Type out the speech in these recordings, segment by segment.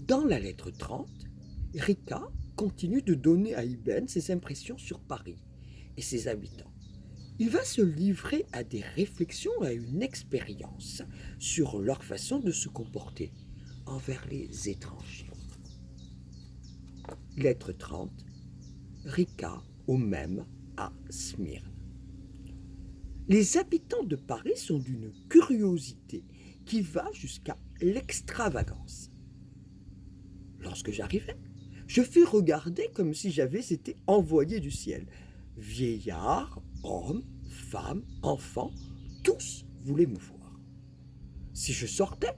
Dans la lettre 30, Rika continue de donner à Ibn ses impressions sur Paris et ses habitants. Il va se livrer à des réflexions, à une expérience sur leur façon de se comporter envers les étrangers. Lettre 30, Rika au même à Smyrne. Les habitants de Paris sont d'une curiosité qui va jusqu'à l'extravagance. Lorsque j'arrivai, je fus regardé comme si j'avais été envoyé du ciel. Vieillards, hommes, femmes, enfants, tous voulaient me voir. Si je sortais,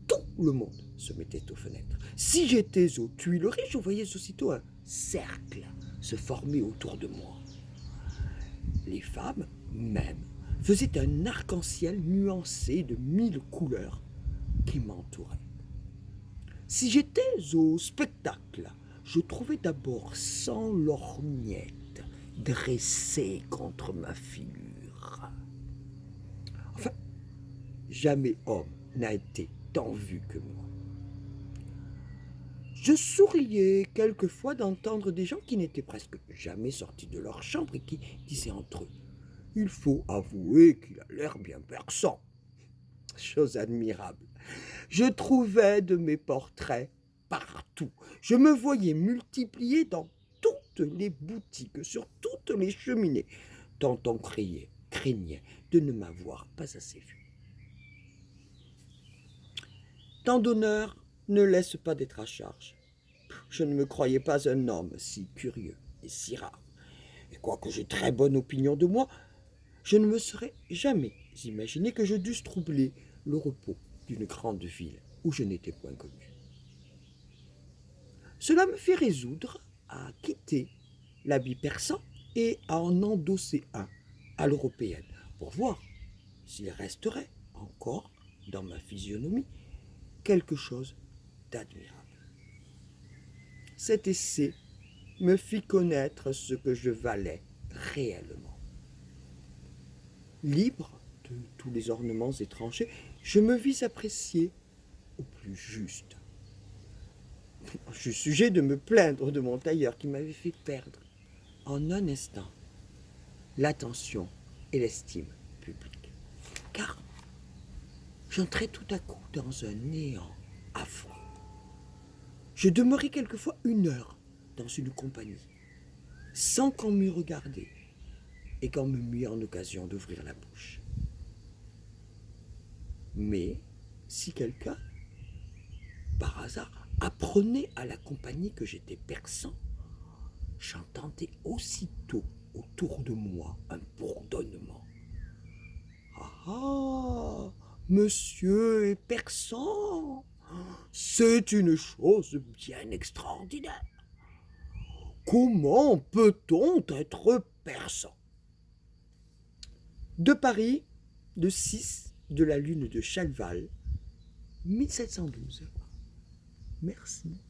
tout le monde se mettait aux fenêtres. Si j'étais aux Tuileries, je voyais aussitôt un cercle se former autour de moi. Les femmes, même, faisaient un arc-en-ciel nuancé de 1000 couleurs qui m'entouraient. Si j'étais au spectacle, je trouvais d'abord 100 lorgnettes dressées contre ma figure. Enfin, jamais homme n'a été tant vu que moi. Je souriais quelquefois d'entendre des gens qui n'étaient presque jamais sortis de leur chambre et qui disaient entre eux « Il faut avouer qu'il a l'air bien perçant ». Chose admirable. Je trouvais de mes portraits partout. Je me voyais multiplié dans toutes les boutiques, sur toutes les cheminées, tant on craignait de ne m'avoir pas assez vu. Tant d'honneur ne laisse pas d'être à charge. Je ne me croyais pas un homme si curieux et si rare. Et quoique j'ai très bonne opinion de moi, je ne me serais jamais imaginé que je dusse troubler le repos d'une grande ville où je n'étais point connu. Cela me fit résoudre à quitter l'habit persan et à en endosser un à l'européenne pour voir s'il resterait encore dans ma physionomie quelque chose d'admirable. Cet essai me fit connaître ce que je valais réellement. Libre de tous les ornements étrangers, je me vis apprécié au plus juste. Je suis sujet de me plaindre de mon tailleur qui m'avait fait perdre en un instant l'attention et l'estime publique. Car j'entrais tout à coup dans un néant affreux. Je demeurais quelquefois 1 heure dans une compagnie, sans qu'on m'eût regardé et qu'on me mît en occasion d'ouvrir la bouche. Mais si quelqu'un, par hasard, apprenait à la compagnie que j'étais persan, j'entendais aussitôt autour de moi un bourdonnement. « Ah, monsieur est persan, c'est une chose bien extraordinaire. Comment peut-on être persan ?» De Paris, de 6 de la lune de Chalval, 1712. Merci.